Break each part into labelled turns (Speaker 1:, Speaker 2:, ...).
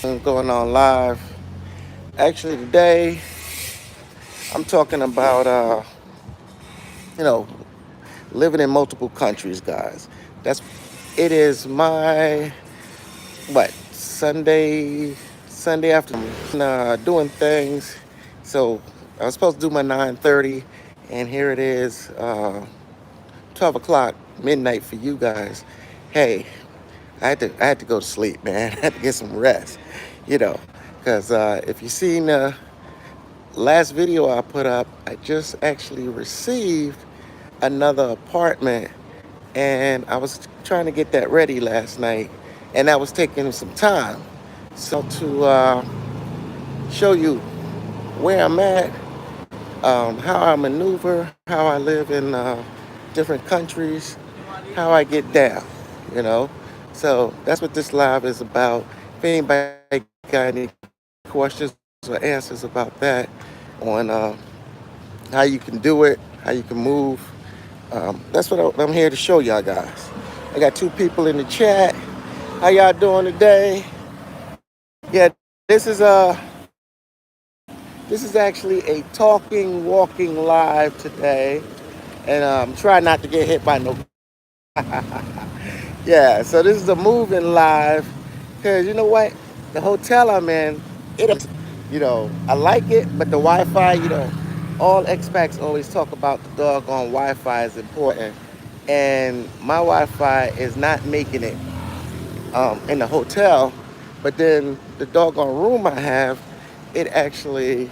Speaker 1: going on live. Actually, today I'm talking about you know living in multiple countries, guys. That's it is my what Sunday afternoon, doing things. So I was supposed to do my 9:30, and here it is, 12 o'clock midnight for you guys. Hey, I had to go to sleep, man. I had to get some rest, you know, because if you seen the last video I put up, I just actually received another apartment, and I was trying to get that ready last night, and that was taking some time. So to show you where I'm at, how I maneuver, how I live in different countries, how I get down, you know. So that's what this live is about. If anybody got any questions or answers about that, on how you can do it, how you can move, that's what I'm here to show y'all guys. I got two people in the chat. How y'all doing today? Yeah, this is actually a talking, walking live today, and try not to get hit by no. Yeah, so this is a moving live, because you know what? The hotel I'm in, I like it, but the Wi-Fi, all expats always talk about the doggone Wi-Fi is important, and my Wi-Fi is not making it in the hotel, but then the doggone room I have, it actually,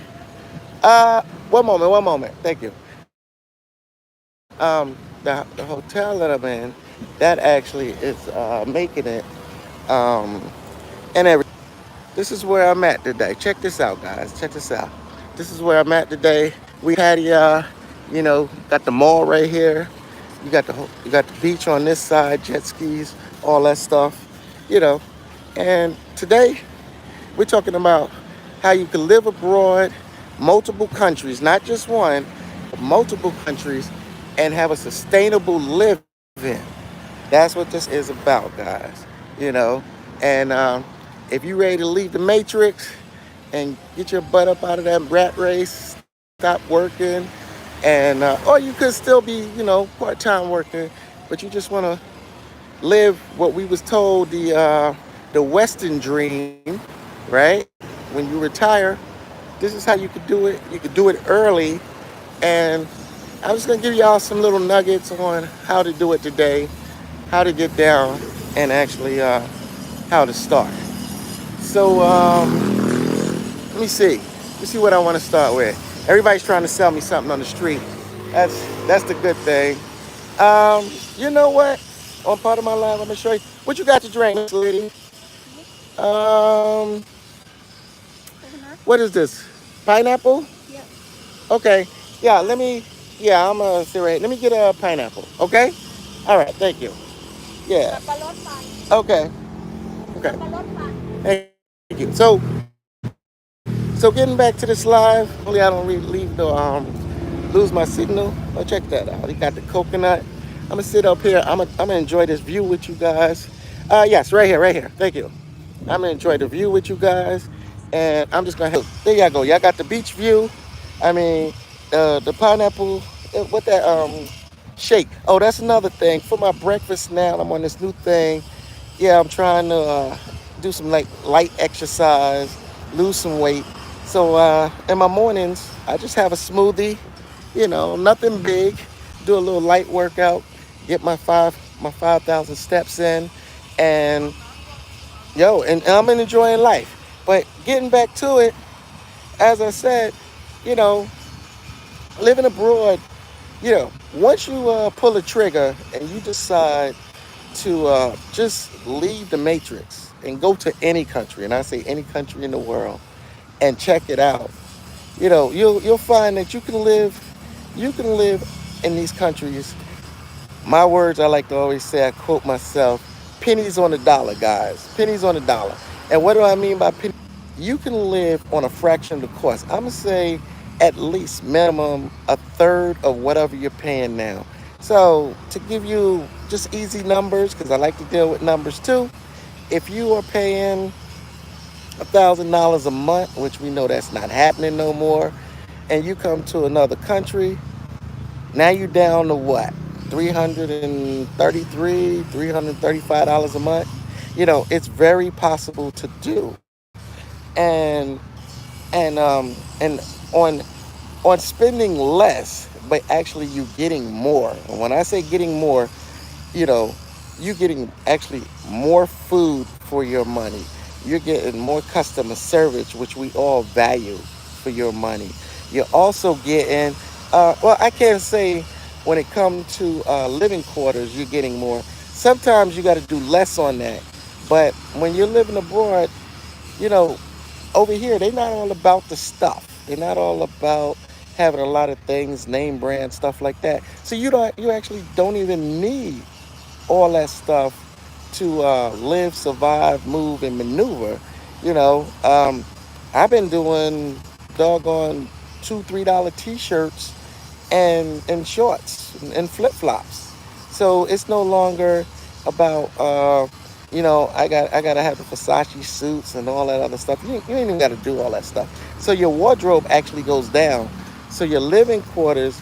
Speaker 1: one moment, thank you. The hotel that I'm in, that actually is making it, um, and everything. This is where I'm at today. Check this out, guys. Check this out. This is where I'm at today. We had got the mall right here. You got the beach on this side, jet skis, all that stuff, you know. And today we're talking about how you can live abroad, multiple countries, not just one, but multiple countries, and have a sustainable living. That's what this is about, guys. You know, and if you're ready to leave the matrix and get your butt up out of that rat race, stop working, and or you could still be, part-time working, but you just want to live what we was told the Western dream, right? When you retire, this is how you could do it. You could do it early, and I'm just gonna give y'all some little nuggets on how to do it today, how to get down, and actually how to start. So let me see. Let me see what I want to start with. Everybody's trying to sell me something on the street. That's the good thing. You know what? On part of my life, I'm gonna show you what you got to drink, lady. Um, what is this? Pineapple? Okay. Yeah. Let me. Yeah, I'm gonna sit right. Let me get a pineapple. Okay. All right. Thank you. Yeah. Okay. Okay. Thank you. So getting back to this live. Hopefully, I don't really leave the lose my signal. Oh, check that out. He got the coconut. I'm gonna sit up here. I'm gonna enjoy this view with you guys. Yes, right here, right here. Thank you. I'm gonna enjoy the view with you guys, and I'm just gonna have. There y'all go. Y'all got the beach view. I mean, the pineapple. What that shake? Oh, that's another thing for my breakfast now. I'm on this new thing. Yeah, I'm trying to do some like light exercise, lose some weight. So in my mornings, I just have a smoothie. Nothing big. Do a little light workout. Get my 5,000 steps in, and and I'm enjoying life. But getting back to it, as I said, you know, living abroad, once you pull a trigger and you decide to just leave the matrix and go to any country, and I say any country in the world, and check it out, you'll find that you can live in these countries. My words, I like to always say, I quote myself, pennies on the dollar, guys. Pennies on the dollar. And what do I mean by pennies? You can live on a fraction of the cost. I'm going to say at least minimum a third of whatever you're paying now. So to give you just easy numbers, because I like to deal with numbers too, if you are paying $1,000 a month, which we know that's not happening no more, and you come to another country, now you down to what? 333, $335 a month. It's very possible to do. And and on spending less, but actually you getting more. And when I say getting more, you know, you're getting actually more food for your money. You're getting more customer service, which we all value for your money. You're also getting, well, I can't say when it comes to living quarters, you're getting more. Sometimes you got to do less on that. But when you're living abroad, you know, over here, they're not all about the stuff. They're not all about having a lot of things, name brand stuff like that. So you actually don't even need all that stuff to live, survive, move, and maneuver. You know, I've been doing doggone $2, $3 t-shirts and shorts and flip flops. So it's no longer about I gotta have the Versace suits and all that other stuff. You ain't even gotta do all that stuff. So your wardrobe actually goes down. So your living quarters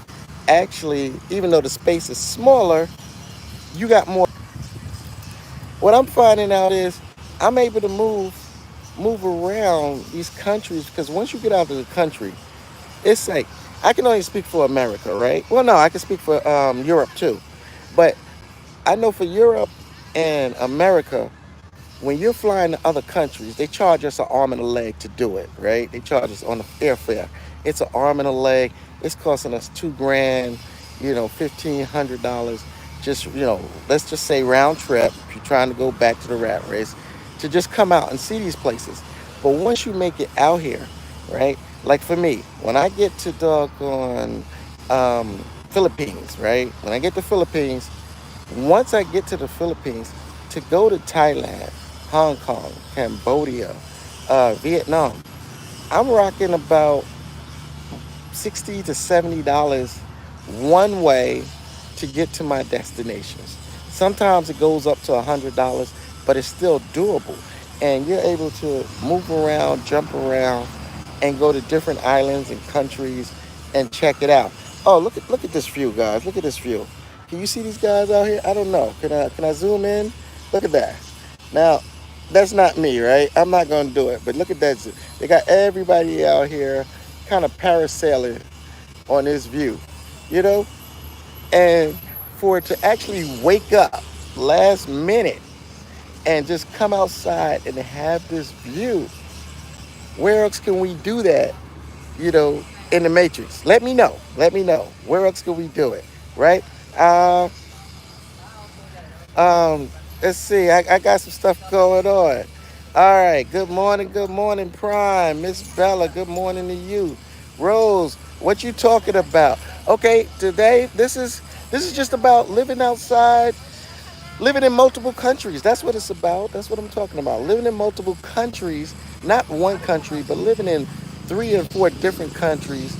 Speaker 1: actually, even though the space is smaller, you got more. What I'm finding out is I'm able to move around these countries because once you get out of the country, it's like I can only speak for America, right? Well, no, I can speak for Europe too, but I know for Europe and America, when you're flying to other countries, they charge us an arm and a leg to do it, right? They charge us on the airfare. It's an arm and a leg. It's costing us 2 grand, $1,500. Just let's just say round trip. If you're trying to go back to the rat race, to just come out and see these places. But once you make it out here, right? Like for me, when I get to doggone Philippines, right? When I get to Philippines, once I get to the Philippines, to go to Thailand, Hong Kong, Cambodia, Vietnam, I'm rocking about $60 to $70 one way to get to my destinations. Sometimes it goes up to $100, but it's still doable. And you're able to move around, jump around, and go to different islands and countries and check it out. Oh, look at this view, guys. Look at this view. Can you see these guys out here? I don't know. Can I zoom in? Look at that. Now, that's not me, right? I'm not gonna do it. But look at that. They got everybody out here kind of parasailing on this view, you know? And for it to actually wake up last minute and just come outside and have this view, where else can we do that, you know, in the Matrix? Let me know. Let me know. Where else can we do it, right? Uh, um, let's see. I got some stuff going on. All right. Good morning, Prime. Miss Bella, good morning to you. Rose, what you talking about? Okay, today this is just about living outside, living in multiple countries. That's what it's about. That's what I'm talking about. Living in multiple countries, not one country, but living in 3 or 4 different countries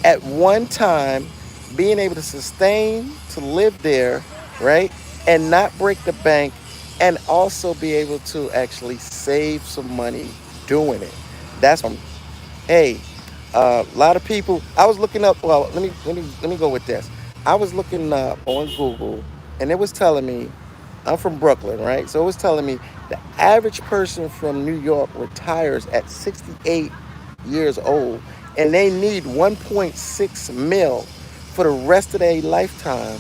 Speaker 1: at one time, being able to sustain to live there, right? And not break the bank, and also be able to actually save some money doing it. That's hey, a lot of people. I was looking up. Well, let me go with this. I was looking up on Google, and it was telling me, I'm from Brooklyn, right? So it was telling me the average person from New York retires at 68 years old, and they need 1.6 mil for the rest of their lifetime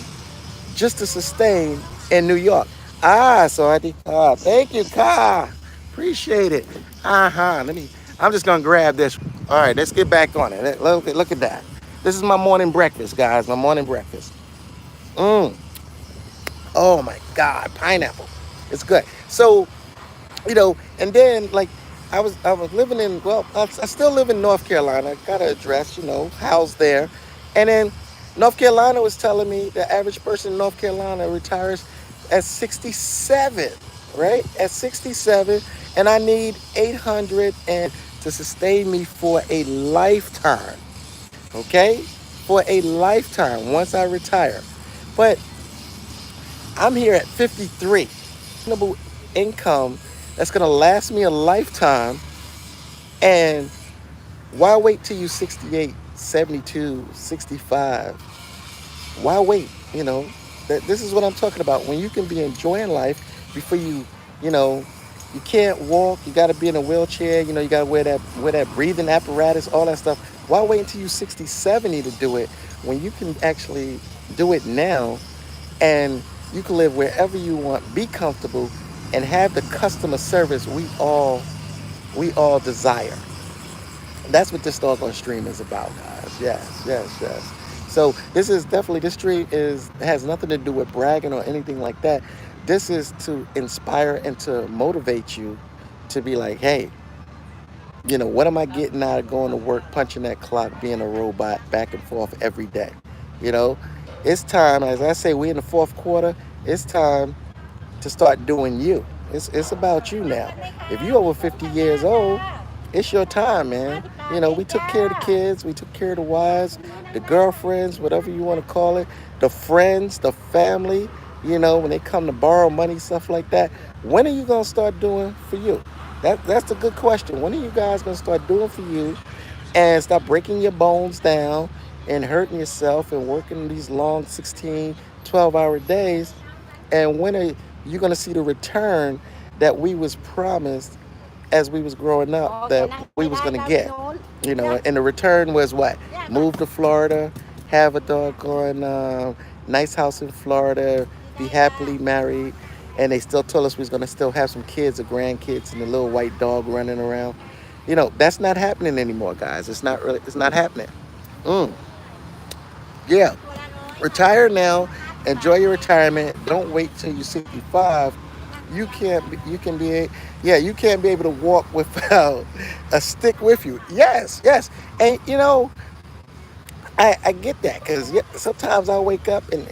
Speaker 1: just to sustain in New York. So I think, thank you, Ka. Appreciate it. Let me, I'm just going to grab this. All right, let's get back on it. Look at that. This is my morning breakfast, guys. My morning breakfast. Mm. Oh my God, pineapple. It's good. So, and then like I was living in, well, I still live in North Carolina. Got an address, housed there. And then North Carolina was telling me the average person in North Carolina retires at 67, right? At 67, and I need 800 and to sustain me for a lifetime, okay? For a lifetime once I retire. But I'm here at 53. Income that's gonna last me a lifetime. And why wait till you 68, 72, 65? Why wait? That this is what I'm talking about. When you can be enjoying life before you know, you can't walk. You got to be in a wheelchair. You got to wear that breathing apparatus, all that stuff. Why wait until you 60, 70 to do it when you can actually do it now, and you can live wherever you want, be comfortable, and have the customer service we all desire. That's what this doggone stream is about, guys. Yes, yes, yes. So this stream is has nothing to do with bragging or anything like that. This is to inspire and to motivate you to be like, hey, what am I getting out of going to work, punching that clock, being a robot back and forth every day? You know, it's time, as I say, we're in the fourth quarter. It's time to start doing you. It's about you now. If you're over 50 years old, it's your time, man. We took care of the kids, we took care of the wives, the girlfriends, whatever you want to call it, the friends, the family. When they come to borrow money, stuff like that. When are you gonna start doing for you? That's a good question. When are you guys gonna start doing for you and stop breaking your bones down and hurting yourself and working these long 16, 12-hour days? And when are you going to see the return that we was promised as we was growing up that we was going to get? And the return was what? Move to Florida, have a doggone nice house in Florida, be happily married, and they still told us we was going to still have some kids or grandkids and a little white dog running around. That's not happening anymore, guys. It's not happening. Mm, yeah. Retire now. Enjoy your retirement. Don't wait till you're 65. You can't be able to walk without a stick with you. Yes, yes. And I get that because sometimes I wake up and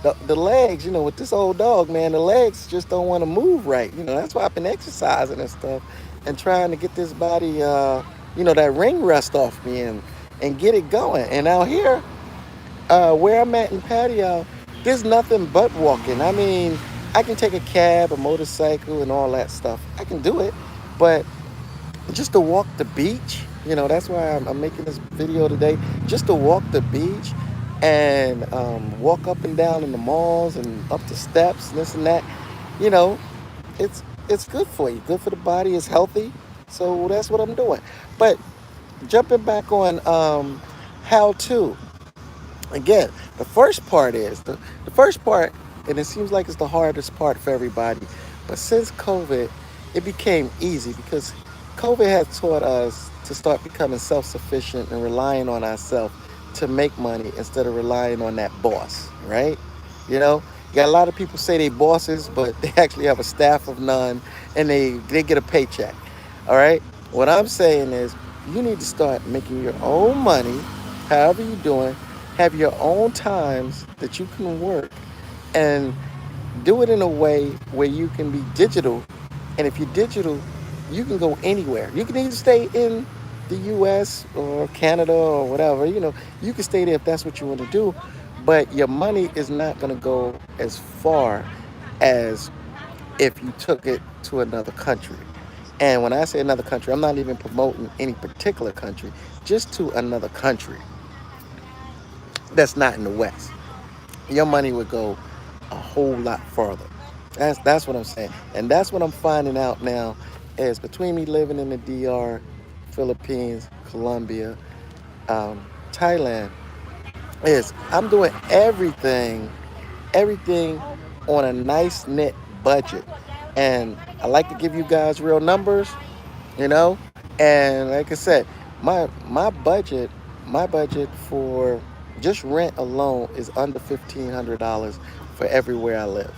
Speaker 1: the legs, with this old dog, man, the legs just don't want to move right. That's why I've been exercising and stuff and trying to get this body, that ring rust off me and get it going. And out here, where I'm at in patio, there's nothing but walking. I mean, I can take a cab, a motorcycle, and all that stuff. I can do it, but just to walk the beach, that's why I'm making this video today. Just to walk the beach and walk up and down in the malls and up the steps and this and that, you know, it's good for you, good for the body. It's healthy, so that's what I'm doing. But jumping back on how to. Again, the first part, and it seems like it's the hardest part for everybody. But since COVID, it became easy because COVID has taught us to start becoming self sufficient and relying on ourselves to make money instead of relying on that boss, right? You got a lot of people say they bosses, but they actually have a staff of none and they get a paycheck. All right? What I'm saying is you need to start making your own money, however you're doing, have your own times that you can work and do it in a way where you can be digital. And if you're digital, you can go anywhere. You can either stay in the US or Canada or whatever. You can stay there if that's what you want to do. But your money is not going to go as far as if you took it to another country. And when I say another country, I'm not even promoting any particular country, just to another country that's not in the West. Your money would go a whole lot farther. That's what I'm saying. And that's what I'm finding out now is between me living in the DR, Philippines, Colombia, Thailand, is I'm doing everything on a nice knit budget. And I like to give you guys real numbers, you know. And like I said, my budget for just rent alone is under $1,500 for everywhere I live.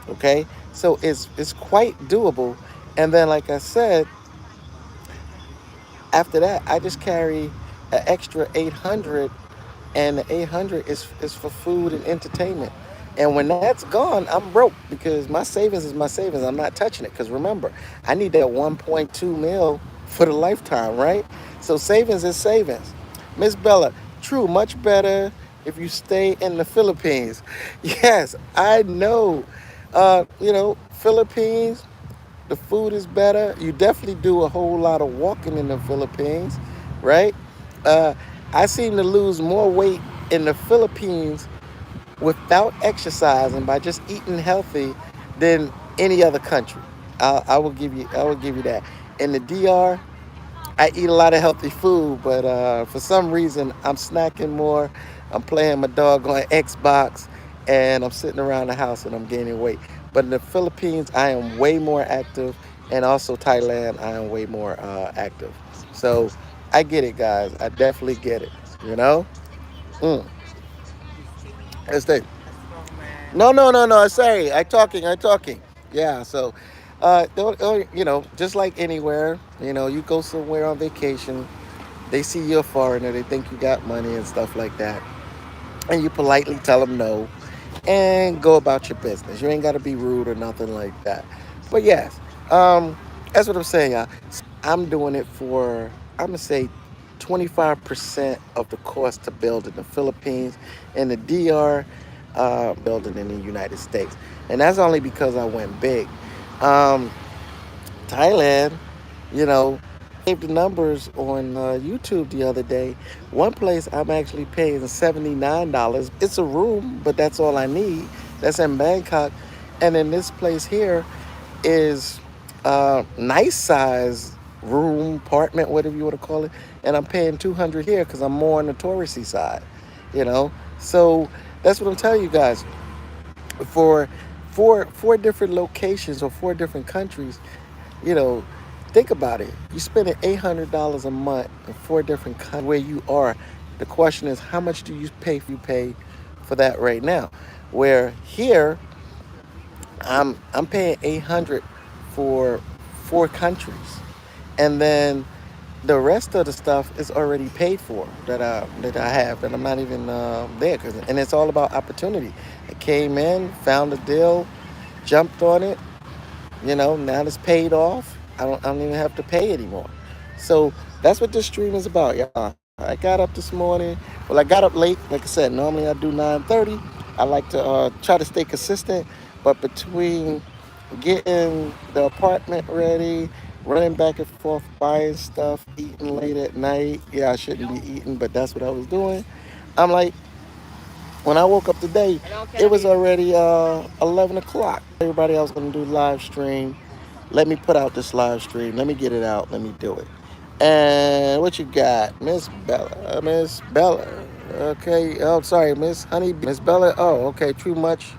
Speaker 1: Okay, so it's quite doable. And then, like I said, after that, I just carry an extra 800, and the 800 is for food and entertainment. And when that's gone, I'm broke because my savings is my savings. I'm not touching it because remember, I need that 1.2 mil for the lifetime, right? So savings is savings. Miss Bella, true, much better if you stay in the Philippines. Yes, I know. Philippines, The food is better. You definitely do a whole lot of walking in the Philippines, right? Uh, I seem to lose more weight in the Philippines without exercising by just eating healthy than any other country. I will give you that. In the DR, I eat a lot of healthy food, but for some reason I'm snacking more. I'm playing my dog on Xbox, and I'm sitting around the house and I'm gaining weight. But in the Philippines, I am way more active, and also Thailand, I am way more active. So I get it, guys. I definitely get it. You know. Mm. Let's take. No, no, no, no. Sorry, I talking. I talking. Yeah. So, you know, just like anywhere, you know, you go somewhere on vacation, they see you're a foreigner, they think you got money and stuff like that, and you politely tell them no, and go about your business. You ain't got to be rude or nothing like that. But yes, um, that's what I'm saying. I'm doing it for, I'm gonna say, 25% of the cost to build in the Philippines, and the DR, building in the United States, and that's only because I went big. Um, Thailand, you know, gave the numbers on YouTube the other day. One place I'm actually paying $79. It's a room, but that's all I need. That's in Bangkok. And then this place here is nice size room, apartment, whatever you want to call it. And I'm paying 200 here because I'm more on the touristy side, you know. So that's what I'm telling you guys. For four different locations or four different countries, you know, think about it. You're spending $800 a month in four different countries where you are. The question is, how much do you pay for that right now? Where here, I'm paying 800 for four countries, and then the rest of the stuff is already paid for that I have that I'm not even there. And it's all about opportunity. I came in, found a deal, jumped on it, you know, now it's paid off. I don't even have to pay anymore. So that's what this stream is about, y'all. I got up this morning. Well, I got up late. Like I said, normally I do 9:30. I like to try to stay consistent, but between getting the apartment ready, running back and forth, buying stuff, eating late at night. Yeah, I shouldn't be eating, but that's what I was doing. I'm like, when I woke up today, it was already 11 o'clock. Everybody else going to do live stream. Let me put out this live stream. Let me get it out. Let me do it. And what you got? Miss Bella. Miss Bella. Okay. Oh, sorry. Miss Honeybee. Miss Bella. Oh, okay. Too much.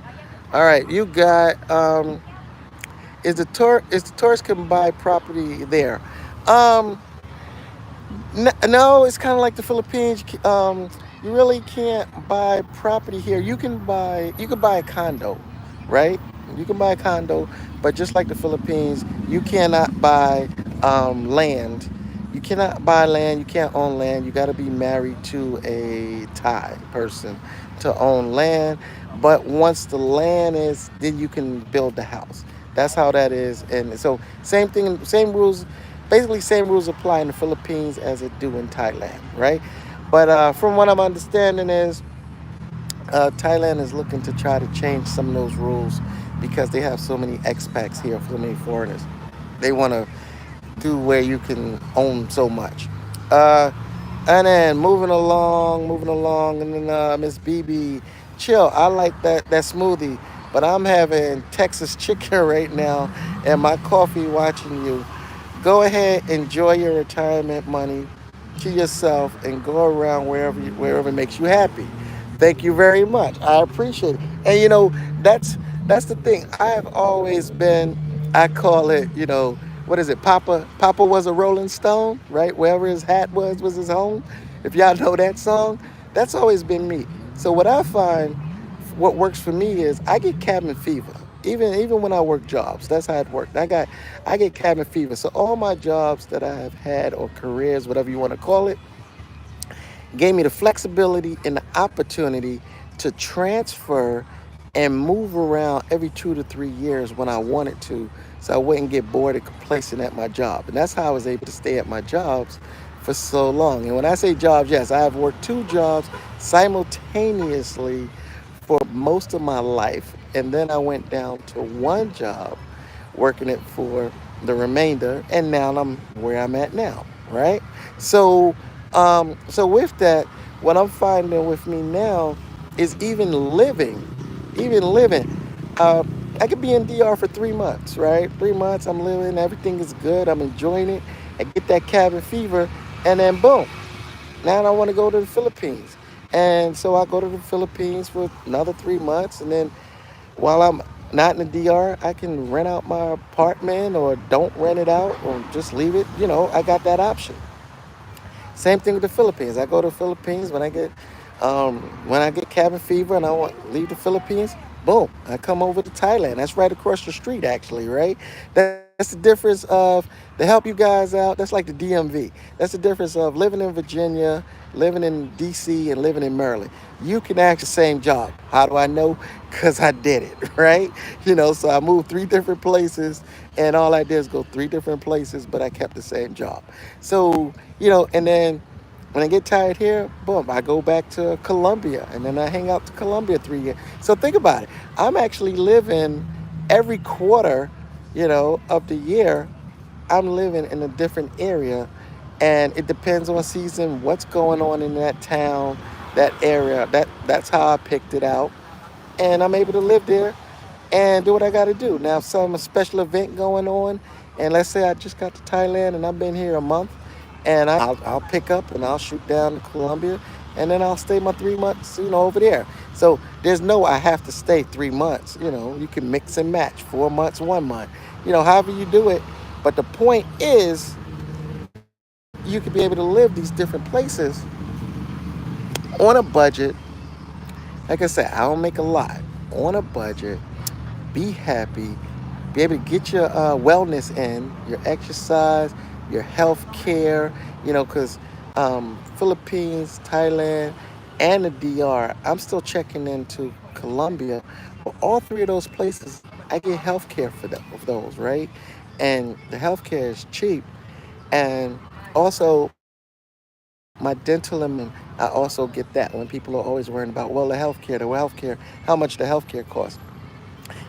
Speaker 1: All right. You got, is the tourist can buy property there? Um, no, it's kind of like the Philippines. You really can't buy property here. You can buy a condo, right? You can buy a condo, but just like the Philippines, you cannot buy land. You cannot buy land. You can't own land. You got to be married to a Thai person to own land. But once the land is, then you can build the house. That's how that is. And so same thing, same rules. Basically, same rules apply in the Philippines as it do in Thailand, right? But from what I'm understanding is Thailand is looking to try to change some of those rules because they have so many expats here, so many foreigners. They want to do where you can own so much. Uh, and then moving along, and then Miss BB, chill. I like that smoothie, but I'm having Texas chicken right now, and my coffee. Watching you. Go ahead, enjoy your retirement money to yourself, and go around wherever makes you happy. Thank you very much. I appreciate it. And you know, that's the thing. I have always been. I call it. You know, what is it? Papa was a Rolling Stone, right? Wherever his hat was his home. If y'all know that song, that's always been me. So what I find, what works for me is I get cabin fever. Even when I work jobs, that's how it worked. I get cabin fever. So all my jobs that I have had or careers, whatever you want to call it, gave me the flexibility and the opportunity to transfer and move around every 2 to 3 years when I wanted to, so I wouldn't get bored and complacent at my job. And that's how I was able to stay at my jobs for so long. And when I say jobs, yes, I have worked two jobs simultaneously for most of my life. And then I went down to one job, working it for the remainder, and now I'm where I'm at now, right? So, so with that, what I'm finding with me now is even living. Uh, I could be in DR for 3 months, right? 3 months, I'm living, everything is good, I'm enjoying it. I get that cabin fever, and then boom, now I want to go to the Philippines. And so I go to the Philippines for another 3 months, and then while I'm not in the DR, I can rent out my apartment or don't rent it out or just leave it. I got that option. Same thing with the Philippines. I go to the Philippines when I get cabin fever and I want to leave the Philippines. Boom, I come over to Thailand. That's right across the street, actually, right? That's the difference of, to help you guys out. That's like the DMV. That's the difference of living in Virginia, living in DC, and living in Maryland. You can ask the same job. How do I know? Because I did it, right? So I moved 3 different places, and all I did is go 3 different places, but I kept the same job. So, and then when I get tired here, boom, I go back to Colombia, and then I hang out to Colombia 3 years. So think about it. I'm actually living every quarter, of the year. I'm living in a different area, and it depends on season, what's going on in that town, that area. That's how I picked it out, and I'm able to live there and do what I got to do. Now, if some special event going on, and let's say I just got to Thailand and I've been here a month, and I'll pick up and I'll shoot down to Colombia, and then I'll stay my 3 months, over there. So there's no I have to stay 3 months. You can mix and match 4 months, 1 month, however you do it. But the point is, you could be able to live these different places on a budget. Like I said, I don't make a lot, on a budget, be happy, be able to get your wellness in, your exercise, your health care, because Philippines, Thailand, and the DR, I'm still checking into Colombia. But all three of those places, I get health care for those, right? And the health care is cheap. And also, my dental and I also get that when people are always worrying about, well, the healthcare, how much the healthcare costs.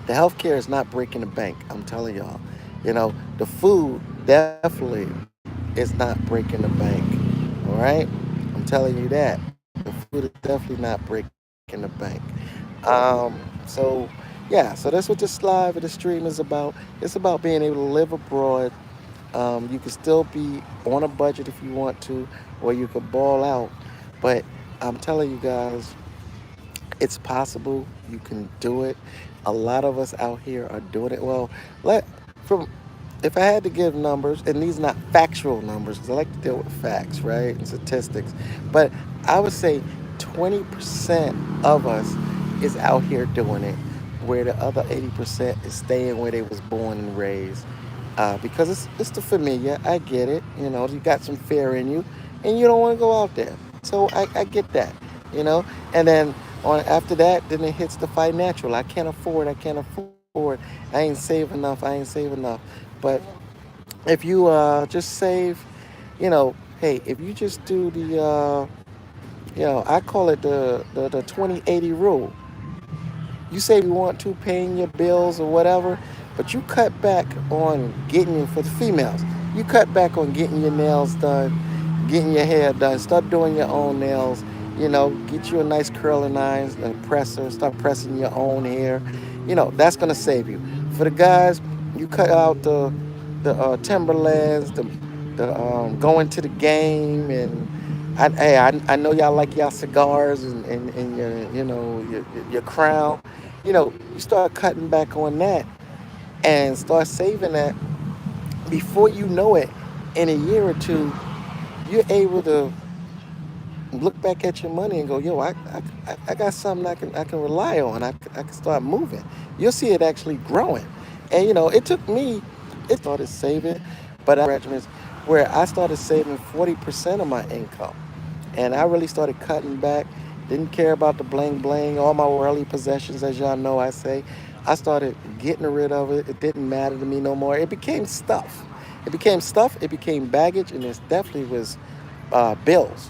Speaker 1: The healthcare is not breaking the bank. I'm telling y'all. The food definitely is not breaking the bank. All right, I'm telling you that. The food is definitely not breaking the bank. So yeah, so that's what this live and the stream is about. It's about being able to live abroad. You can still be on a budget if you want to, or you could ball out. But I'm telling you guys, it's possible. You can do it. A lot of us out here are doing it. Well, let from if I had to give numbers, and these are not factual numbers, because I like to deal with facts, right, and statistics, but I would say 20% of us is out here doing it, where the other 80% is staying where they was born and raised. Because it's the familiar. I get it. You got some fear in you, and you don't want to go out there. So I get that. You know, and then on after that, then it hits the financial. I can't afford. I can't afford. I ain't save enough. I ain't save enough. But if you just save, hey, if you just do I call it the 20/80 rule. You save you want to, paying your bills or whatever, but you cut back on getting, for the females, you cut back on getting your nails done, getting your hair done, start doing your own nails, get you a nice curling irons, a presser, start pressing your own hair. That's going to save you. For the guys, you cut out the Timberlands, the going to the game, and I know y'all like y'all cigars and your your crown. You start cutting back on that and start saving that. Before you know it, in a year or two, you're able to look back at your money and go, yo, I got something I can rely on. I can start moving. You'll see it actually growing. And it took me, it started saving, but regiments where I started saving 40% of my income. And I really started cutting back. Didn't care about the bling bling, all my worldly possessions, as y'all know I say. I started getting rid of it. It didn't matter to me no more. It became stuff. It became stuff. It became baggage, and it definitely was bills.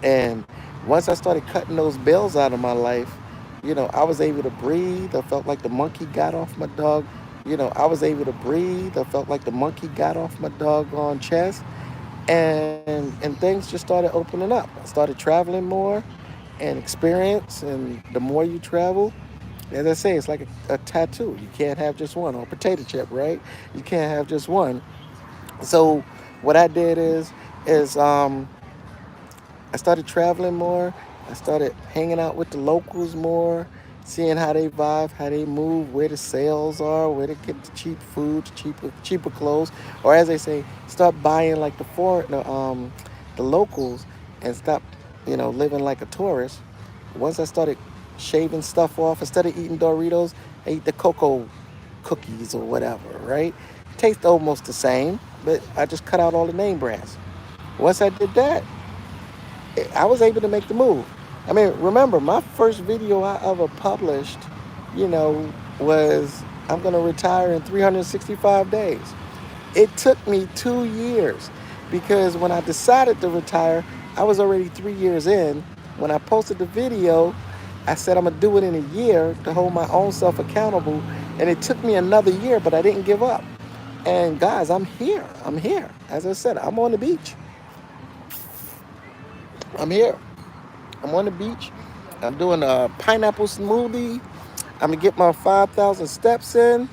Speaker 1: And once I started cutting those bills out of my life, I was able to breathe. I felt like the monkey got off my dog I was able to breathe. I felt like the monkey got off my doggone chest, and things just started opening up. I started traveling more and experience, and the more you travel, as I say, it's like a tattoo. You can't have just one, or a potato chip, right? You can't have just one. So what I did is I started traveling more. I started hanging out with the locals more, seeing how they vibe, how they move, where the sales are, where they get the cheap food, cheaper clothes, or as they say, start buying like the locals, and stop, living like a tourist. Once I started shaving stuff off, instead of eating Doritos, I eat the cocoa cookies or whatever, right? Taste almost the same, but I just cut out all the name brands. Once I did that, I was able to make the move. I mean, remember, my first video I ever published, was I'm going to retire in 365 days. It took me 2 years because when I decided to retire, I was already 3 years in. When I posted the video, I said I'm going to do it in a year to hold my own self accountable. And it took me another year, but I didn't give up. And guys, I'm here. I'm here. As I said, I'm on the beach. I'm here. I'm on the beach. I'm doing a pineapple smoothie. I'm gonna get my 5,000 steps in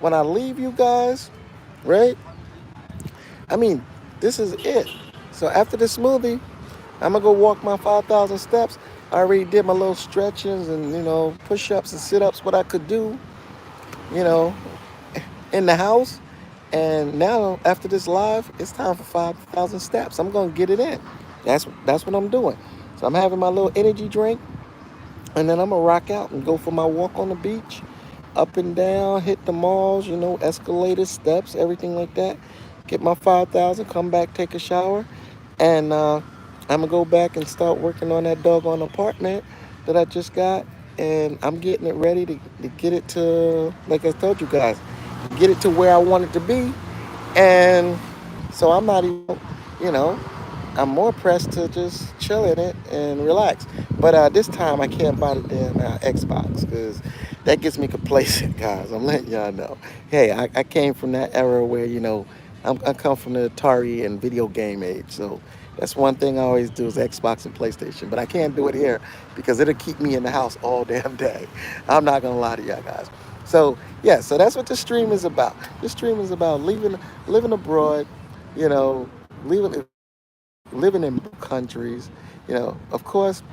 Speaker 1: when I leave you guys, right? I mean, this is it. So after the smoothie, I'm gonna go walk my 5,000 steps. I already did my little stretches and push-ups and sit-ups, what I could do, you know, in the house. And now after this live, it's time for 5,000 steps. I'm gonna get it in. That's what I'm doing. So I'm having my little energy drink. And then I'm gonna rock out and go for my walk on the beach, up and down, hit the malls, escalators, steps, everything like that. Get my 5,000, come back, take a shower, and I'm gonna go back and start working on that doggone apartment that I just got. And I'm getting it ready to get it to, like I told you guys, get it to where I want it to be. And so I'm not even, you know, I'm more pressed to just chill in it and relax. But this time I can't buy the damn Xbox because that gets me complacent, guys. I'm letting y'all know. Hey, I came from that era where, I come from the Atari and video game age. So that's one thing I always do is Xbox and PlayStation. But I can't do it here because it'll keep me in the house all damn day. I'm not going to lie to y'all guys. So, yeah, so that's what the stream is about. This stream is about living abroad, you know, living in countries. Of course,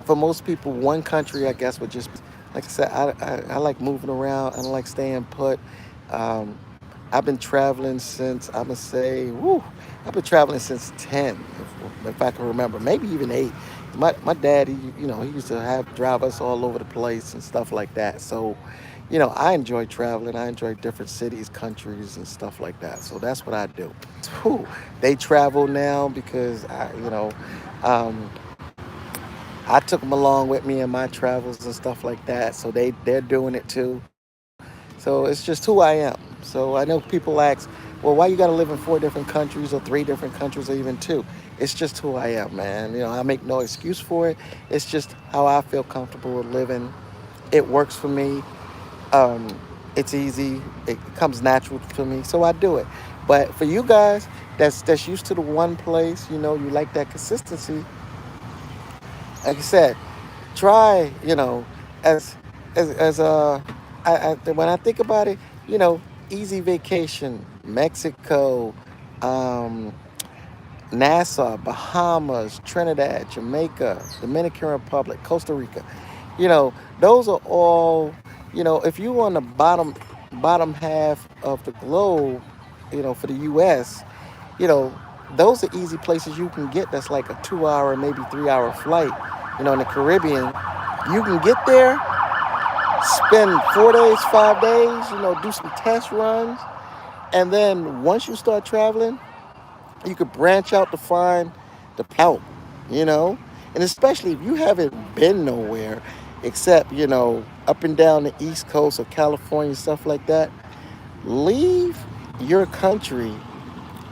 Speaker 1: for most people, one country, I guess, would just, like I said, I like moving around. I don't like staying put. Um, I've been traveling since, I'm going to say, I've been traveling since 10, if I can remember, maybe even 8. My dad, he used to drive us all over the place and stuff like that. So, I enjoy traveling. I enjoy different cities, countries, and stuff like that. So that's what I do. Whew, they travel now because um, I took them along with me in my travels and stuff like that. So they're doing it too. So it's just who I am. So I know people ask, well, why you got to live in 4 different countries or 3 different countries or even 2? It's just who I am, man. I make no excuse for it. It's just how I feel comfortable with living. It works for me. Um, it's easy. It comes natural to me, so I do it. But for you guys, that's used to the one place. You like that consistency. Like I said, try. When I think about it, easy vacation, Mexico, um, Nassau, Bahamas, Trinidad, Jamaica, Dominican Republic, Costa Rica. Those are all, if you on the bottom half of the globe, for the US, you know, those are easy places you can get that's like a 2 hour, maybe 3 hour flight, in the Caribbean. You can get there, spend 4 days, 5 days, do some test runs. And then once you start traveling, you could branch out to find the out, you know? And especially if you haven't been nowhere except, up and down the East Coast or California, stuff like that, leave your country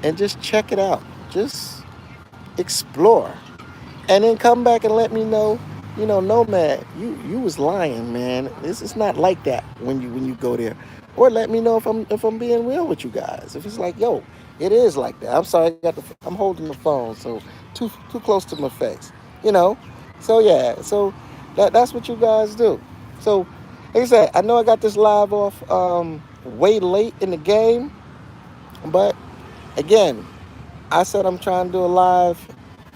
Speaker 1: and just check it out. Just explore. And then come back and let me know, Nomad, you was lying, man. This is not like that when you go there. or let me know if I'm being real with you guys. If it's like, yo, it is like that. I'm sorry, I'm holding the phone, so too close to my face, you know. So yeah, so that's what you guys do. So like I said, I know I got this live off way late in the game, but again, I said I'm trying to do a live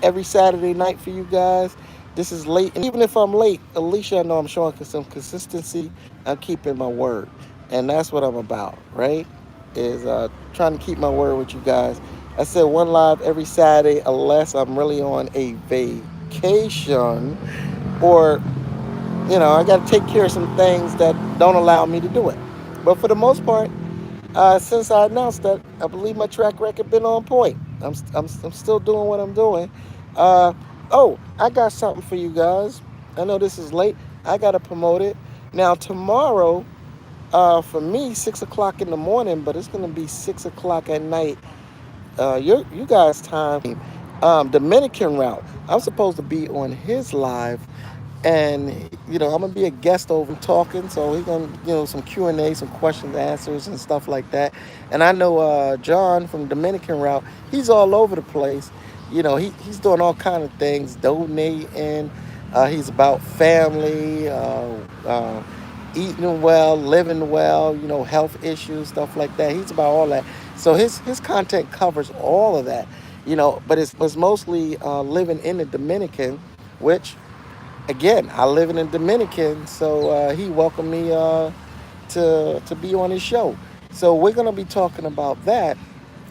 Speaker 1: every Saturday night for you guys. This is late, and even if I'm late, at least I know I'm showing some consistency. I'm keeping my word, and that's what I'm about, right? Is trying to keep my word with you guys. I said one live every Saturday, unless I'm really on a vacation, or I got to take care of some things that don't allow me to do it. But for the most part, since I announced that, I believe my track record been on point. I'm still doing what I'm doing. Uh, oh, I got something for you guys. I know this is late. I gotta promote it. Now tomorrow, for me, 6 o'clock in the morning, but it's gonna be 6 o'clock at night. You guys' time. Dominican route. I'm supposed to be on his live, and I'm gonna be a guest over talking, so he's gonna some Q&A, some questions answers and stuff like that. And I know John from Dominican route, he's all over the place. He's doing all kind of things, donating. He's about family, eating well, living well, health issues, stuff like that. He's about all that. So his content covers all of that. But it's mostly living in the Dominican, which again, I live in the Dominican, so he welcomed me to be on his show. So we're gonna be talking about that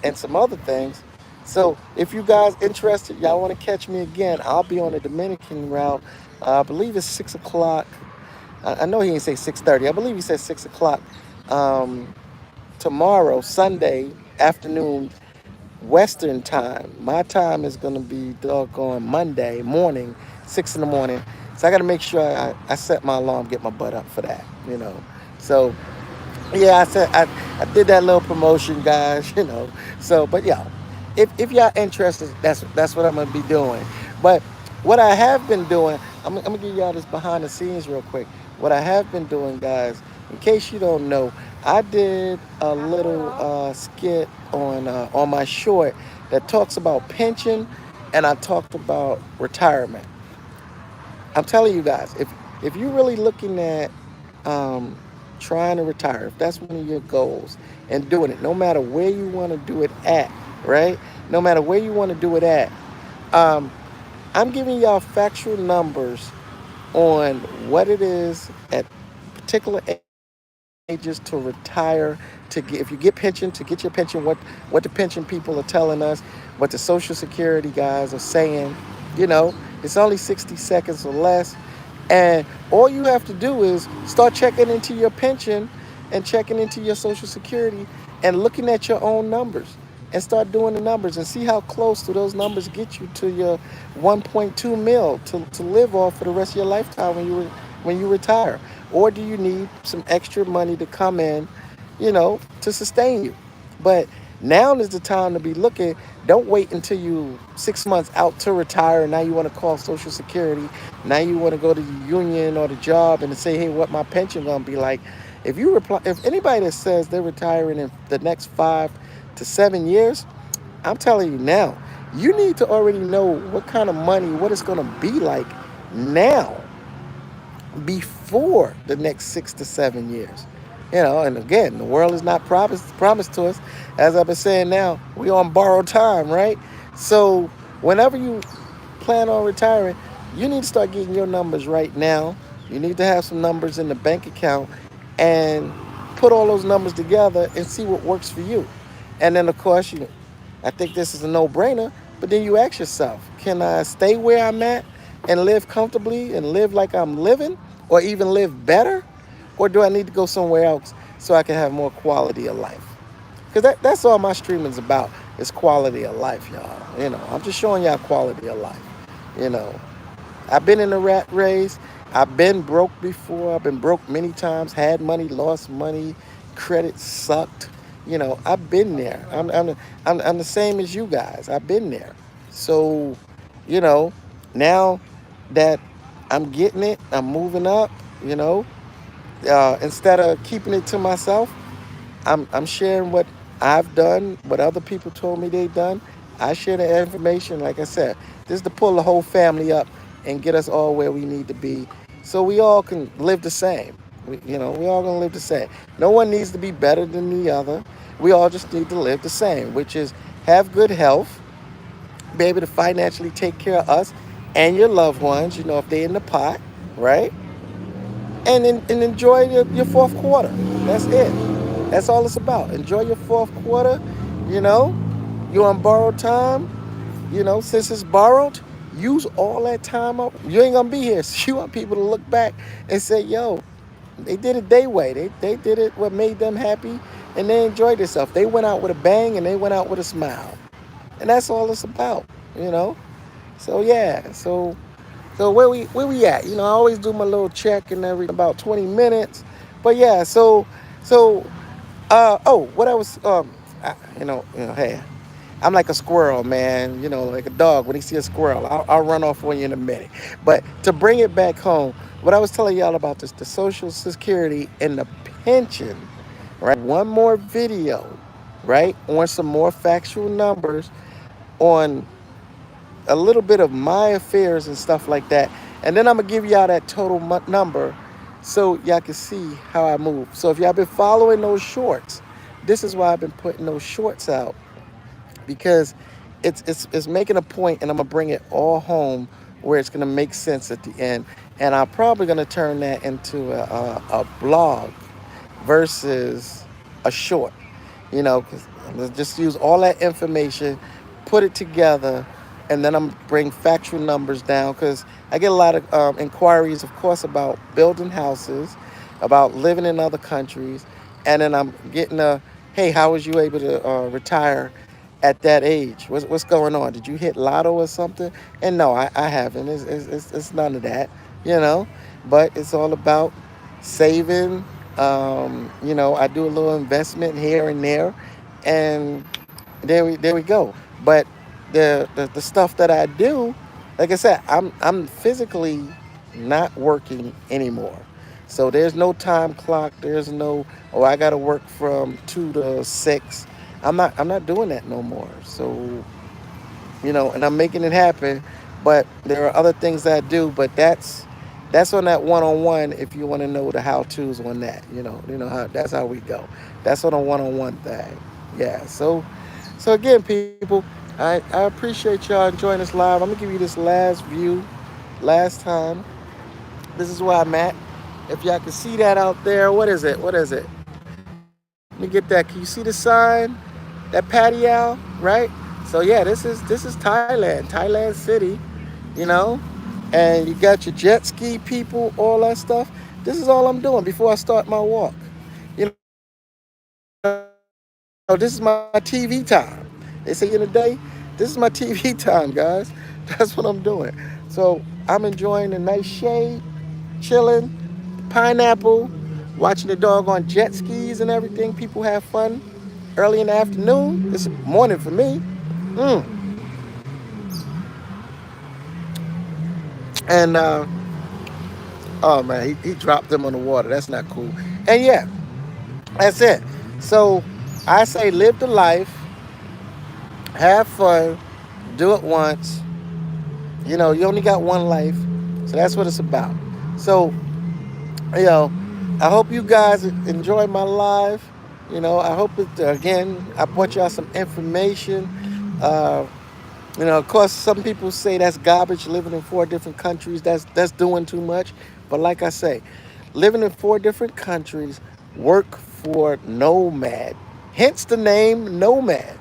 Speaker 1: and some other things. So if you guys interested, y'all want to catch me again, I'll be on the Dominican route. I believe it's 6 o'clock. I know he didn't say 6:30. I believe he said 6 o'clock. Um, Tomorrow, Sunday afternoon, Western time. My time is gonna be doggone Monday morning, 6 in the morning. So I gotta make sure I set my alarm, get my butt up for that. So yeah, I did that little promotion, guys. So but yeah, if y'all interested, that's what I'm gonna be doing. But what I have been doing, I'm gonna give y'all this behind the scenes real quick. What I have been doing, guys, in case you don't know, I did a little skit on my short that talks about pension, and I talked about retirement. I'm telling you guys, if you're really looking at um, trying to retire, if that's one of your goals, and doing it, no matter where you want to do it at, right? No matter where you want to do it at, um, I'm giving y'all factual numbers on what it is at particular ages to retire, if you get pension, to get your pension, what the pension people are telling us, what the Social Security guys are saying. It's only 60 seconds or less. And all you have to do is start checking into your pension and checking into your Social Security and looking at your own numbers and start doing the numbers and see how close do those numbers get you to your 1.2 mil to live off for the rest of your lifetime when you retire. Or do you need some extra money to come in, to sustain you? But now is the time to be looking. Don't wait until you 6 months out to retire. Now you want to call Social Security. Now you want to go to the union or the job and say, hey, what my pension gonna be like? If anybody that says they're retiring in the next 5 to 7 years, I'm telling you now, you need to already know what kind of money, what it's gonna be like now before the next 6 to 7 years. And again, the world is not promised to us. As I've been saying now, we on borrowed time, right? So whenever you plan on retiring, you need to start getting your numbers right now. You need to have some numbers in the bank account and put all those numbers together and see what works for you. And then of course, I think this is a no-brainer, but then you ask yourself, can I stay where I'm at and live comfortably and live like I'm living, or even live better? Or do I need to go somewhere else so I can have more quality of life? Because that's all my streaming's about, is quality of life, y'all. I'm just showing y'all quality of life. You know, I've been in the rat race. I've been broke before. I've been broke many times, had money, lost money, credit sucked. I've been there. I'm the same as you guys. I've been there. So, you know, now that I'm getting it, I'm moving up, instead of keeping it to myself, I'm sharing what I've done, what other people told me they've done. I share the information. Like I said, this is to pull the whole family up and get us all where we need to be, so we all can live the same. We all gonna live the same. No one needs to be better than the other. We all just need to live the same, which is have good health, be able to financially take care of us and your loved ones. If they're in the pot, right? And enjoy your fourth quarter. That's it. That's all it's about. Enjoy your fourth quarter. You know, you're on borrowed time. Since it's borrowed, use all that time up. You ain't gonna be here. So you want people to look back and say, yo, they did it their way. They did it what made them happy and they enjoyed themselves. They went out with a bang and they went out with a smile. And that's all it's about, you know? So yeah, so where we at? I always do my little check and every about 20 minutes. But yeah, oh, what I was hey, I'm like a squirrel, man. Like a dog. When he see a squirrel, I'll run off on you in a minute. But to bring it back home, what I was telling y'all about this, the Social Security and the pension, right? One more video, right? On some more factual numbers on a little bit of my affairs and stuff like that. And then I'm going to give y'all that total number so y'all can see how I move. So if y'all been following those shorts, this is why I've been putting those shorts out, because it's making a point, and I'm gonna bring it all home where it's gonna make sense at the end. And I'm probably gonna turn that into a blog versus a short. Because let's just use all that information, put it together, and then I'm bring factual numbers down, because I get a lot of inquiries, of course, about building houses, about living in other countries, and then I'm getting hey, how was you able to retire at that age? What's going on? Did you hit lotto or something? And no, I haven't. It's none of that, you know. But it's all about saving. I do a little investment here and there, and there we go. But the stuff that I do, like I said, I'm physically not working anymore. So there's no time clock. There's no, oh, I got to work from 2 to 6. I'm not doing that no more. So, and I'm making it happen. But there are other things that I do, but that's on that one-on-one. If you want to know the how-tos on that, how that's how we go. That's on a one-on-one thing. Yeah. So again, people, I appreciate y'all enjoying this live. I'm gonna give you this last view, last time. This is where I'm at. If y'all can see that out there, what is it? What is it? Let me get that. Can you see the sign? That patio, right? So yeah, this is Thailand City, you know, and you got your jet ski people, all that stuff. This is all I'm doing before I start my walk. This is my TV time. They say in the day, this is my TV time, guys. That's what I'm doing. So I'm enjoying the nice shade, chilling, pineapple, watching the doggone jet skis and everything. People have fun early in the afternoon. It's morning for me. Mm. And oh man, he dropped them on the water. That's not cool. And yeah, that's it. So I say live the life, have fun, do it once. You only got one life. So that's what it's about. So, you know, I hope you guys enjoy my live. I hope it, again, I brought y'all some information. Uh, of course, some people say that's garbage. Living in 4 different countries, that's doing too much. But like I say, living in 4 different countries, work for Nomad. Hence the name Nomad.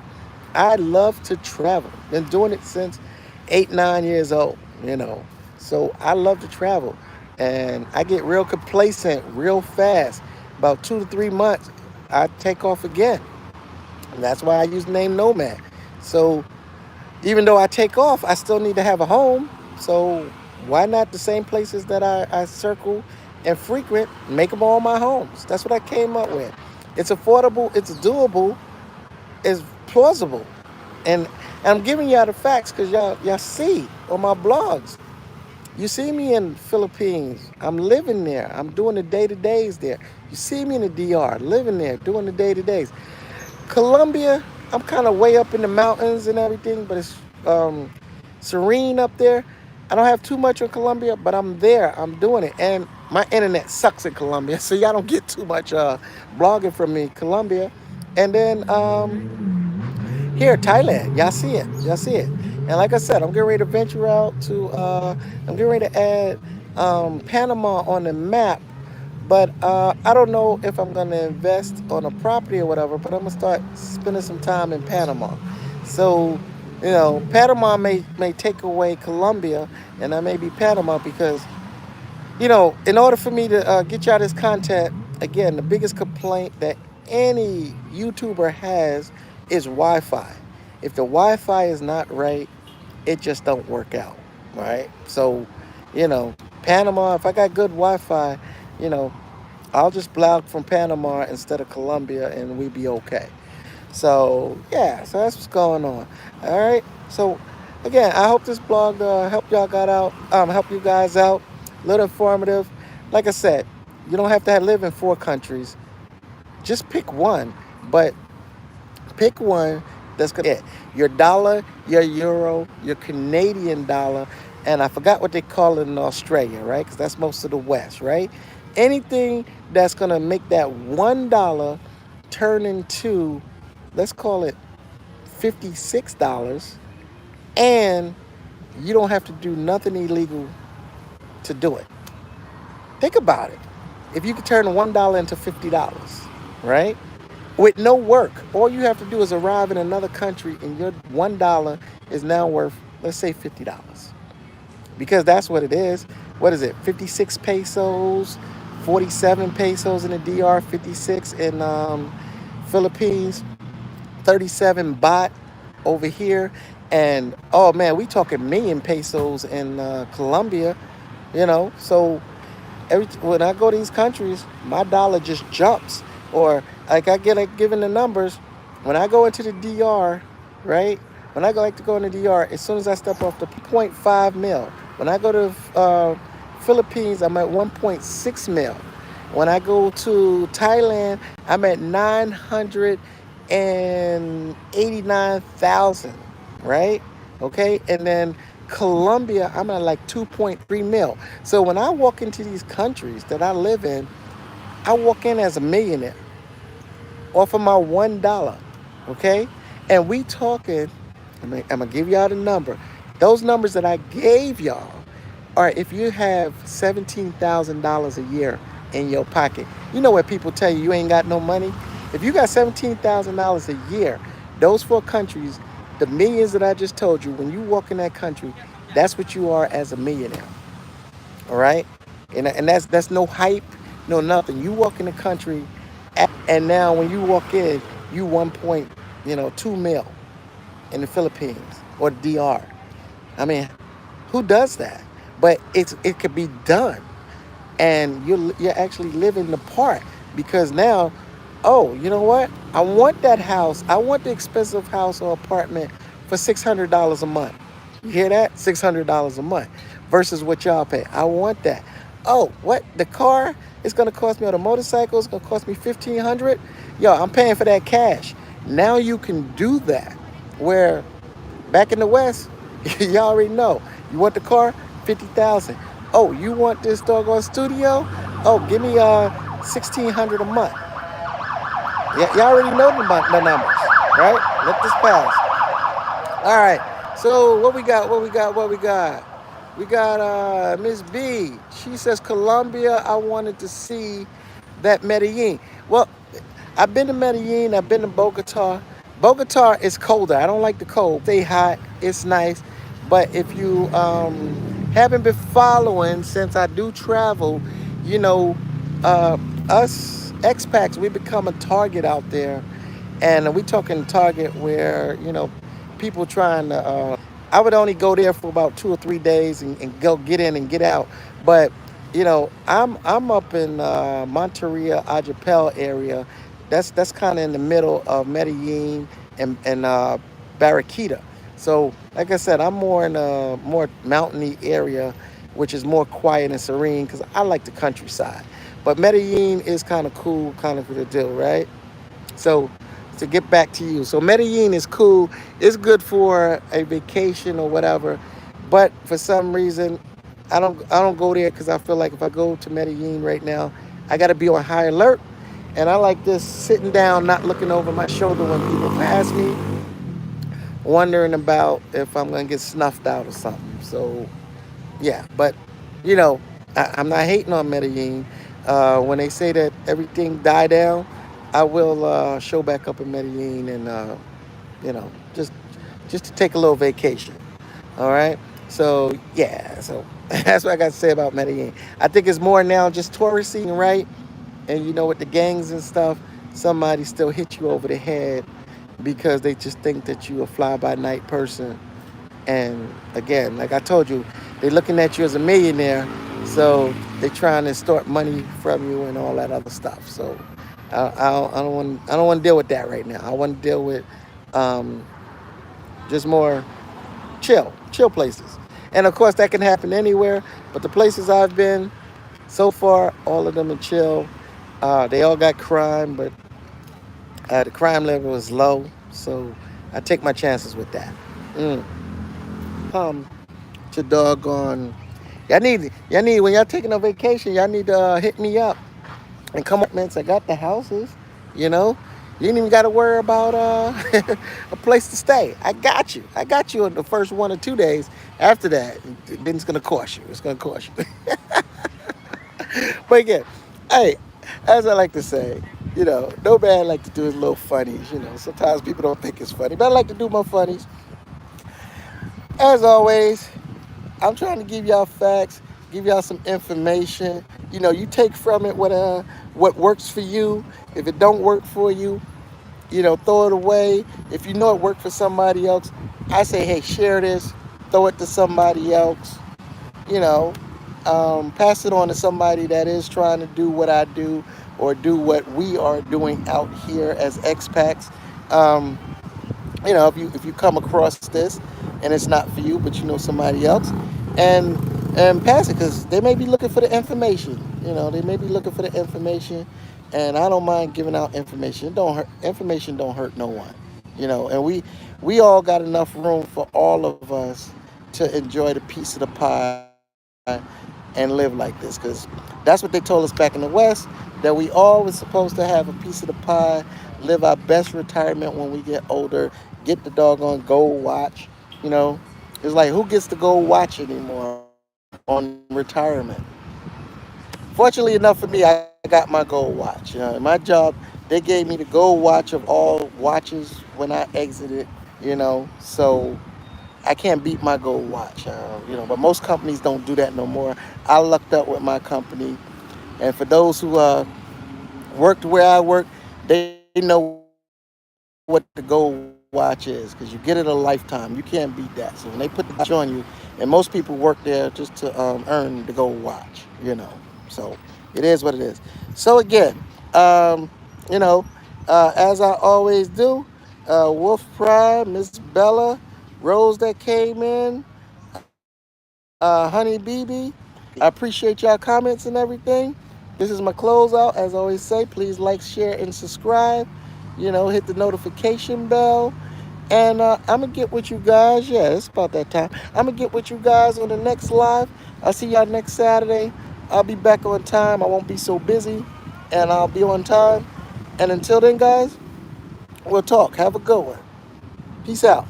Speaker 1: I love to travel. Been doing it since 8, 9 years old. So I love to travel, and I get real complacent real fast. About 2 to 3 months, I take off again. And that's why I use the name Nomad. So even though I take off, I still need to have a home. So why not the same places that I circle and frequent, make them all my homes? That's what I came up with. It's affordable, it's doable, it's plausible. And I'm giving y'all the facts because y'all see on my blogs. You see me in Philippines. I'm living there. I'm doing the day-to-days there. You see me in the DR, living there, doing the day-to-days. Colombia, I'm kind of way up in the mountains and everything, but it's um, serene up there. I don't have too much on Colombia, but I'm there. I'm doing it. And my internet sucks in Colombia, so y'all don't get too much blogging from me, Colombia. And then here, Thailand. Y'all see it. Y'all see it. And like I said, I'm getting ready to venture out to, I'm getting ready to add Panama on the map. But I don't know if I'm going to invest on a property or whatever, but I'm going to start spending some time in Panama. So, Panama may take away Colombia, and I may be Panama because in order for me to get y'all this content, again, the biggest complaint that any YouTuber has is Wi-Fi. If the Wi-Fi is not right, it just don't work out, right? So, Panama, if I got good Wi-Fi, you know, I'll just blog from Panama instead of Colombia, and we be okay. So yeah, so that's what's going on. All right. So again, I hope this blog help you guys out, a little informative. Like I said, you don't have to live in four countries. Just pick one, but pick one that's gonna get your dollar, your euro, your Canadian dollar, and I forgot what they call it in Australia, right? Because that's most of the West, right? Anything that's gonna make that $1 turn into, let's call it $56, and you don't have to do nothing illegal to do it. Think about it. If you could turn $1 into $50, right? With no work, all you have to do is arrive in another country, and your $1 is now worth, let's say, $50. Because that's what it is. What is it? 56 pesos, 47 pesos in the DR, 56 in Philippines, 37 baht over here. And oh man, we talking million pesos in Colombia, So when I go to these countries, my dollar just jumps. Or like I get like given the numbers, when I go into the DR, right? When I go like to go in the DR, as soon as I step off the 0.5 mil. When I go to Philippines, I'm at 1.6 mil. When I go to Thailand, I'm at 989,000, right? Okay, and then Colombia, I'm at like 2.3 mil. So when I walk into these countries that I live in, I walk in as a millionaire off of my $1. Okay, and we talking. I'm gonna give y'all the number. Those numbers that I gave y'all are if you have $17,000 a year in your pocket. You know what people tell you, you ain't got no money. If you got $17,000 a year, those four countries, the millions that I just told you, when you walk in that country, that's what you are as a millionaire. All right, and that's no hype, no nothing. You walk in the country, and now when you walk in, you 2 mil in the Philippines or DR. I mean, who does that? But it could be done, and you're actually living the part because now, oh, you know what? I want that house. I want the expensive house or apartment for $600 a month. You hear that? $600 a month versus what y'all pay. I want that. Oh, what? The car is gonna cost me, or the motorcycle is gonna cost me 1,500. Yo, I'm paying for that cash. Now you can do that. Where back in the West, y'all already know. You want the car? 50,000. Oh, you want this doggone studio? Oh, give me 1,600 a month. Yeah, y'all already know the numbers, right? Let this pass. All right. So what we got? What we got? What we got? We got Miss B. She says Colombia. I wanted to see that Medellin. Well, I've been to Medellin. I've been to Bogota. Bogota is colder. I don't like the cold. Stay hot. It's nice. But if you haven't been following, since I do travel, you know, us expats, we become a target out there, and we talking target where people trying to. I would only go there for about 2 or 3 days and go get in and get out. But I'm up in Monteria, Ajapel area. That's kind of in the middle of Medellin and Barranquilla. So, like I said, I'm more in a more mountainy area, which is more quiet and serene because I like the countryside. But Medellin is kind of cool, kind of the deal, right? So to get back to you, so Medellin is cool. It's good for a vacation or whatever, but for some reason, I don't go there because I feel like if I go to Medellin right now, I got to be on high alert, and I like this sitting down, not looking over my shoulder when people pass me, wondering about if I'm gonna get snuffed out or something. So yeah, but you know, I'm not hating on Medellin. When they say that everything died down, I will show back up in Medellin and you know, just to take a little vacation. All right. So yeah, so that's what I got to say about Medellin. I think it's more now just touristy, right? And you know, with the gangs and stuff, somebody still hit you over the head because they just think that you a fly by night person. And again, like I told you, they're looking at you as a millionaire, so they're trying to extort money from you and all that other stuff. So I don't want to deal with that right now. I want to deal with um, just more chill places. And of course, that can happen anywhere. But the places I've been so far, all of them are chill. They all got crime, but the crime level is low, so I take my chances with that. Mm. Um, to doggone. Y'all need when y'all taking a vacation, y'all need to hit me up and come up, man. I got the houses, you know. You ain't even got to worry about a place to stay. I got you in the first 1 or 2 days. After that, then it's gonna cost you. It's gonna cost you. But again, hey, as I like to say, no man like to do his little funnies. Sometimes people don't think it's funny, but I like to do my funnies. As always, I'm trying to give y'all facts, give y'all some information. You take from it what works for you. If it don't work for you, throw it away. If you know it worked for somebody else, I say, hey, share this, throw it to somebody else. You know, pass it on to somebody that is trying to do what I do or do what we are doing out here as expats. Um, if you come across this and it's not for you, but you know somebody else, and pass it because they may be looking for the information. They may be looking for the information, and I don't mind giving out information. It don't hurt. Information don't hurt no one. And we all got enough room for all of us to enjoy the piece of the pie and live like this because that's what they told us back in the West, that we all was supposed to have a piece of the pie, live our best retirement when we get older, get the doggone gold watch. You know, it's like who gets the gold watch anymore on retirement? Fortunately enough for me, I got my gold watch. In my job, they gave me the gold watch of all watches when I exited. So I can't beat my gold watch. But most companies don't do that no more. I lucked up with my company, and for those who worked where I work, they know what the gold watch is because you get it a lifetime. You can't beat that. So when they put the watch on you, and most people work there just to earn the gold watch. So it is what it is. So again, um, as I always do, Wolf Pride, Miss Bella, Rose that came in, Honey BB. I appreciate y'all comments and everything. This is my closeout. As I always say, please like, share, and subscribe. Hit the notification bell. And I'm going to get with you guys. Yeah, it's about that time. I'm going to get with you guys on the next live. I'll see y'all next Saturday. I'll be back on time. I won't be so busy. And I'll be on time. And until then, guys, we'll talk. Have a good one. Peace out.